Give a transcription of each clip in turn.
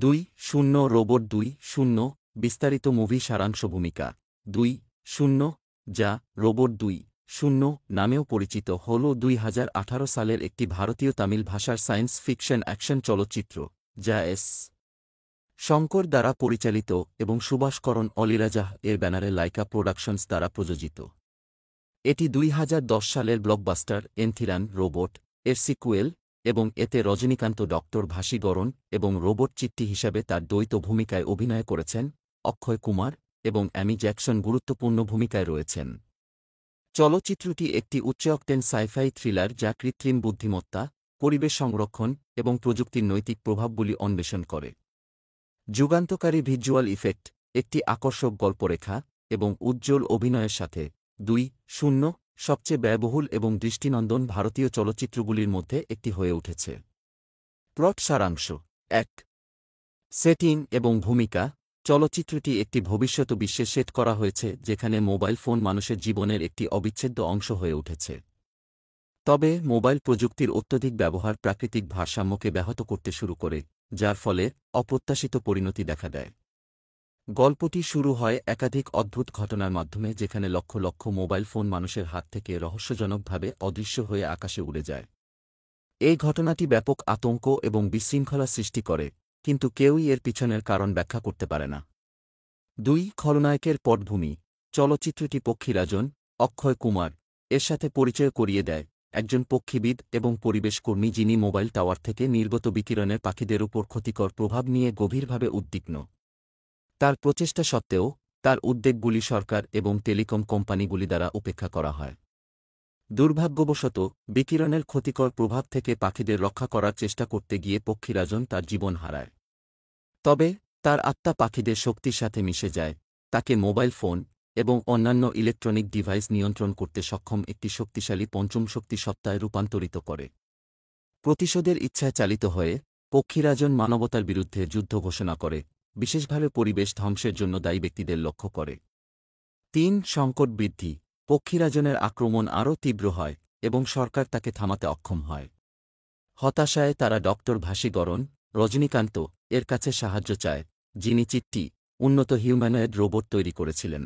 2-0 robot 2-0 বিস্তারিত movie সারাংশ ভূমিকা 2-0 যা রোবট 2-0 নামেও পরিচিত হল 2018 সালের একটি ভারতীয় তামিল ভাষার সায়েন্স ফিকশন অ্যাকশন চলচ্চিত্র যা এস শঙ্কর দ্বারা পরিচালিত এবং সুভাষকরণ অলিরাজাহ এর ব্যানারে লাইকা প্রোডাকশনস দ্বারা প্রযোজিত। এটি 2010 সালের ব্লকবাস্টার এন্থিরান রোবট এর সিকুয়েল এবং এতে রজনীকান্ত ডক্টর ভাসীগরণ এবং রোবট চিট্টি হিসাবে তার দ্বৈত ভূমিকায় অভিনয় করেছেন। অক্ষয় কুমার এবং অ্যামি জ্যাকসন গুরুত্বপূর্ণ ভূমিকায় রয়েছেন। চলচ্চিত্রটি একটি উচ্চ-অক্টেন সাই-ফাই থ্রিলার যা কৃত্রিম বুদ্ধিমত্তা, পরিবেশ সংরক্ষণ এবং প্রযুক্তির নৈতিক প্রভাবগুলি অন্বেষণ করে। যুগান্তকারী ভিজ্যুয়াল ইফেক্ট, একটি আকর্ষক গল্পরেখা এবং উজ্জ্বল অভিনয়ের সাথে 2-0 সবচেয়ে ব্যয়বহুল এবং দৃষ্টিনন্দন ভারতীয় চলচ্চিত্রগুলির মধ্যে একটি হয়ে উঠেছে। প্লট সারাংশ 1 সেটিং এবং ভূমিকা চলচ্চিত্রটি একটি ভবিষ্যৎ বিশ্বে সেট করা হয়েছে যেখানে মোবাইল ফোন মানুষের জীবনের একটি অবিচ্ছেদ্য অংশ হয়ে উঠেছে। তবে মোবাইল প্রযুক্তির অত্যধিক ব্যবহার প্রাকৃতিক ভারসাম্যকে ব্যাহত করতে শুরু করে, যার ফলে অপ্রত্যাশিত পরিণতি দেখা দেয়। গল্পটি শুরু হয় একাধিক অদ্ভুত ঘটনার মাধ্যমে যেখানে লক্ষ লক্ষ মোবাইল ফোন মানুষের হাত থেকে রহস্যজনকভাবে অদৃশ্য হয়ে আকাশে উড়ে যায়। এই ঘটনাটি ব্যাপক আতঙ্ক এবং বিশৃঙ্খলা সৃষ্টি করে, কিন্তু কেউই এর পিছনের কারণ ব্যাখ্যা করতে পারে না। 2 খলনায়কের পটভূমি চলচ্চিত্রটি পক্ষীরাজন অক্ষয় কুমার এর সাথে পরিচয় করিয়ে দেয়, একজন পক্ষীবিদ এবং পরিবেশ কর্মী যিনি মোবাইল টাওয়ার থেকে নির্গত বিকিরণের পাখিদের উপর ক্ষতিকর প্রভাব নিয়ে গভীরভাবে উদ্বিগ্ন। তার প্রচেষ্টা সত্ত্বেও তার উদ্বেগগুলি সরকার এবং টেলিকম কোম্পানিগুলি দ্বারা উপেক্ষা করা হয়। দুর্ভাগ্যবশত বিকিরণের ক্ষতিকর প্রভাব থেকে পাখিদের রক্ষা করার চেষ্টা করতে গিয়ে পক্ষীরাজন তার জীবন হারায়। তবে তার আত্মা পাখিদের শক্তির সাথে মিশে যায়, তাকে মোবাইল ফোন এবং অন্যান্য ইলেকট্রনিক ডিভাইস নিয়ন্ত্রণ করতে সক্ষম একটি শক্তিশালী পঞ্চম শক্তি সত্তায় রূপান্তরিত করে। প্রতিশোধের ইচ্ছায় চালিত হয়ে পক্ষীরাজন মানবতার বিরুদ্ধে যুদ্ধ ঘোষণা করে, বিশেষভাবে পরিবেশ ধ্বংসের জন্য দায়ী ব্যক্তিদের লক্ষ্য করে। 3 সংকট বৃদ্ধি পক্ষীরাজনের আক্রমণ আরও তীব্র হয় এবং সরকার তাকে থামাতে অক্ষম হয়। হতাশায় তারা ডক্টর ভাসীগরণ রজনীকান্ত এর কাছে সাহায্য চায়, যিনি চিট্টি উন্নত হিউম্যানয়েড রোবট তৈরি করেছিলেন।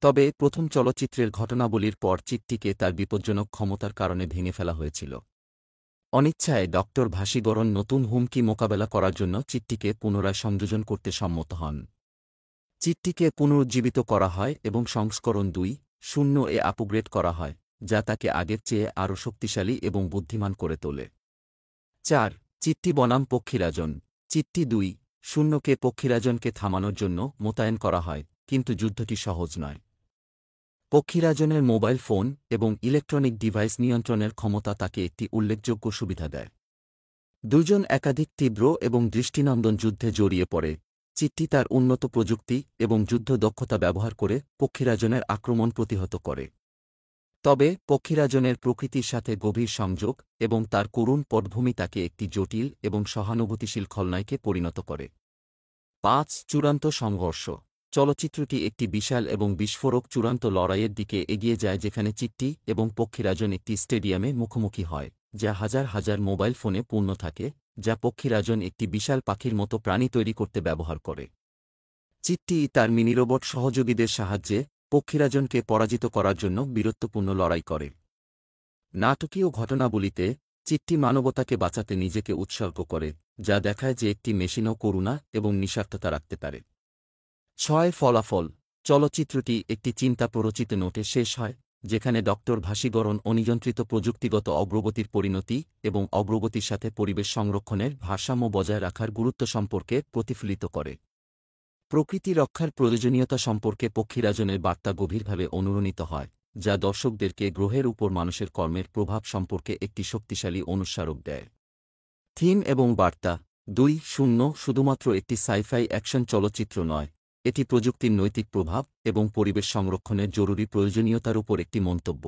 তবে প্রথম চলচ্চিত্রের ঘটনাবলীর পর চিট্টিকে তার বিপজ্জনক ক্ষমতার কারণে ভেঙে ফেলা হয়েছিল। অনিচ্ছায় ডক্টর ভাসীগরণ নতুন হুমকি মোকাবেলা করার জন্য চিট্টিকে পুনরায় সংযোজন করতে সম্মত হন। চিট্টিকে পুনরুজ্জীবিত করা হয় এবং সংস্করণ 2.0 এ আপগ্রেড করা হয়, যা তাকে আগের চেয়ে আরও শক্তিশালী এবং বুদ্ধিমান করে তোলে। 4 চিট্টি বনাম পক্ষীরাজন চিট্টি 2.0 কে পক্ষীরাজনকে থামানোর জন্য মোতায়েন করা হয়, কিন্তু যুদ্ধটি সহজ নয়। পক্ষীরাজনের মোবাইল ফোন এবং ইলেকট্রনিক ডিভাইস নিয়ন্ত্রণের ক্ষমতা তাকে একটি উল্লেখযোগ্য সুবিধা দেয়। দুজন একাধিক তীব্র এবং দৃষ্টিনন্দন যুদ্ধে জড়িয়ে পড়ে। চিট্টি তার উন্নত প্রযুক্তি এবং যুদ্ধ দক্ষতা ব্যবহার করে পক্ষীরাজনের আক্রমণ প্রতিহত করে। তবে পক্ষীরাজনের প্রকৃতির সাথে গভীর সংযোগ এবং তার করুণ পটভূমি তাকে একটি জটিল এবং সহানুভূতিশীল খলনায়কে পরিণত করে। 5 চূড়ান্ত সংঘর্ষ চলচ্চিত্রটি একটি বিশাল এবং বিস্ফোরক চূড়ান্ত লড়াইয়ের দিকে এগিয়ে যায় যেখানে চিট্টি এবং পক্ষীরাজন একটি স্টেডিয়ামে মুখোমুখি হয়, যা হাজার হাজার মোবাইল ফোনে পূর্ণ থাকে, যা পক্ষীরাজন একটি বিশাল পাখির মতো প্রাণী তৈরি করতে ব্যবহার করে। চিট্টি তার মিনিরোবট সহযোগীদের সাহায্যে পক্ষীরাজনকে পরাজিত করার জন্য বীরত্বপূর্ণ লড়াই করে। নাটকীয় ঘটনাবলীতে চিট্টি মানবতাকে বাঁচাতে নিজেকে উৎসর্গ করে, যা দেখায় যে একটি মেশিনও করুণা এবং নিঃস্বার্থতা রাখতে পারে। 6 ফলাফল চলচ্চিত্রটি একটি চিন্তা প্ররোচিত নোটে শেষ হয়, যেখানে ডক্টর ভাসীগরণ অনিয়ন্ত্রিত প্রযুক্তিগত অগ্রগতির পরিণতি এবং অগ্রগতির সাথে পরিবেশ সংরক্ষণের ভারসাম্য বজায় রাখার গুরুত্ব সম্পর্কে প্রতিফলিত করে। প্রকৃতি রক্ষার প্রয়োজনীয়তা সম্পর্কে পক্ষীরাজনের বার্তা গভীরভাবে অনুরণিত হয়, যা দর্শকদেরকে গ্রহের উপর মানুষের কর্মের প্রভাব সম্পর্কে একটি শক্তিশালী অনুস্মারক দেয়। থিম এবং বার্তা 2.0 শুধুমাত্র একটি সাই-ফাই অ্যাকশন চলচ্চিত্র নয়, এটি প্রযুক্তির নৈতিক প্রভাব এবং পরিবেশ সংরক্ষণের জরুরি প্রয়োজনীয়তার উপর একটি মন্তব্য।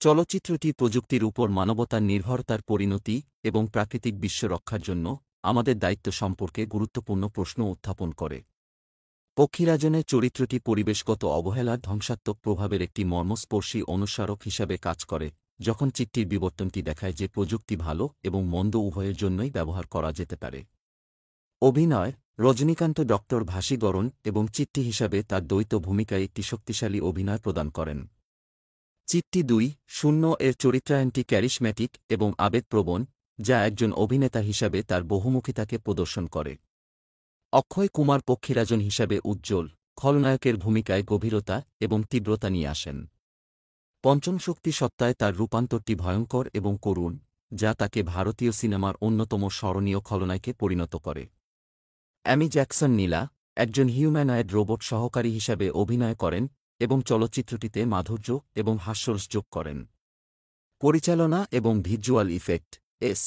চলচ্চিত্রটি প্রযুক্তির উপর মানবতার নির্ভরতার পরিণতি এবং প্রাকৃতিক বিশ্ব রক্ষার জন্য আমাদের দায়িত্ব সম্পর্কে গুরুত্বপূর্ণ প্রশ্ন উত্থাপন করে। পক্ষীরাজনের চরিত্রটি পরিবেশগত অবহেলার ধ্বংসাত্মক প্রভাবের একটি মর্মস্পর্শী অনুস্মারক হিসাবে কাজ করে, যখন চিট্টির বিবর্তনটি দেখায় যে প্রযুক্তি ভালো এবং মন্দ উভয়ের জন্যই ব্যবহার করা যেতে পারে। অভিনয় রজনীকান্ত ডক্টর ভাসীগরণ এবং চিট্টি হিসাবে তার দ্বৈত ভূমিকায় একটি শক্তিশালী অভিনয় প্রদান করেন। চিট্টি 2-0 এর চরিত্রায়নটি ক্যারিশম্যাটিক এবং আবেগপ্রবণ, যা একজন অভিনেতা হিসাবে তার বহুমুখিতাকে প্রদর্শন করে। অক্ষয় কুমার পক্ষীরাজন হিসাবে উজ্জ্বল, খলনায়কের ভূমিকায় গভীরতা এবং তীব্রতা নিয়ে আসেন। পঞ্চম শক্তি সত্তায় তার রূপান্তরটি ভয়ঙ্কর এবং করুণ, যা তাকে ভারতীয় সিনেমার অন্যতম স্মরণীয় খলনায়কে পরিণত করে। অ্যামি জ্যাকসন নীলা একজন হিউম্যানয়েড রোবট সহকারী হিসাবে অভিনয় করেন এবং চলচ্চিত্রটিতে মাধুর্য এবং হাস্যরস যোগ করেন। পরিচালনা এবং ভিজুয়াল ইফেক্ট এস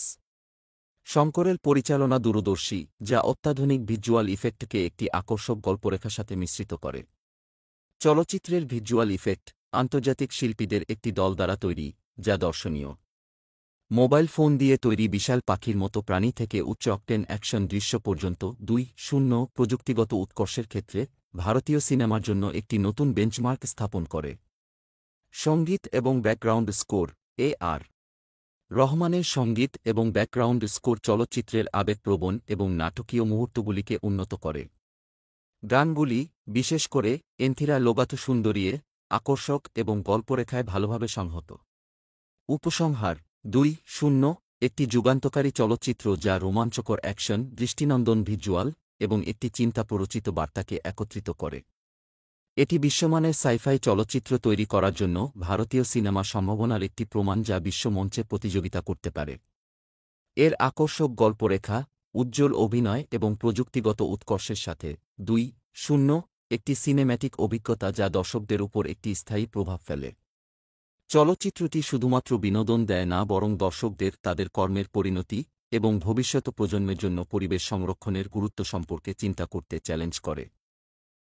শঙ্করের পরিচালনা দূরদর্শী, যা অত্যাধুনিক ভিজুয়াল ইফেক্টকে একটি আকর্ষক গল্পরেখার সাথে মিশ্রিত করে। চলচ্চিত্রের ভিজুয়াল ইফেক্ট আন্তর্জাতিক শিল্পীদের একটি দল দ্বারা তৈরি, যা দর্শনীয়। মোবাইল ফোন দিয়ে তৈরি বিশাল পাখির মতো প্রাণী থেকে উচ্চ অকটেন অ্যাকশন দৃশ্য পর্যন্ত 2.0 প্রযুক্তিগত উৎকর্ষের ক্ষেত্রে ভারতীয় সিনেমার জন্য একটি নতুন বেঞ্চমার্ক স্থাপন করে। সঙ্গীত এবং ব্যাকগ্রাউন্ড স্কোর এ.আর. রহমানের সঙ্গীত এবং ব্যাকগ্রাউন্ড স্কোর চলচ্চিত্রের আবেগপ্রবণ এবং নাটকীয় মুহূর্তগুলিকে উন্নত করে। গানগুলি, বিশেষ করে এন্থিরা লোগাথু সুন্দরীয়ে, আকর্ষক এবং গল্পরেখায় ভালোভাবে সংহত। উপসংহার 2.0 একটি যুগান্তকারী চলচ্চিত্র যা রোমাঞ্চকর অ্যাকশন, দৃষ্টিনন্দন ভিজুয়াল এবং একটি চিন্তা প্ররোচিত বার্তাকে একত্রিত করে। এটি বিশ্বমানের সাইফাই চলচ্চিত্র তৈরি করার জন্য ভারতীয় সিনেমা সম্ভাবনার একটি প্রমাণ, যা বিশ্বমঞ্চে প্রতিযোগিতা করতে পারে। এর আকর্ষক গল্পরেখা, উজ্জ্বল অভিনয় এবং প্রযুক্তিগত উৎকর্ষের সাথে 2.0 একটি সিনেম্যাটিক অভিজ্ঞতা যা দর্শকদের উপর একটি স্থায়ী প্রভাব ফেলে। চলচ্চিত্রটি শুধুমাত্র বিনোদন দেয় না, বরং দর্শকদের তাদের কর্মের পরিণতি এবং ভবিষ্যৎ প্রজন্মের জন্য পরিবেশ সংরক্ষণের গুরুত্ব সম্পর্কে চিন্তা করতে চ্যালেঞ্জ করে।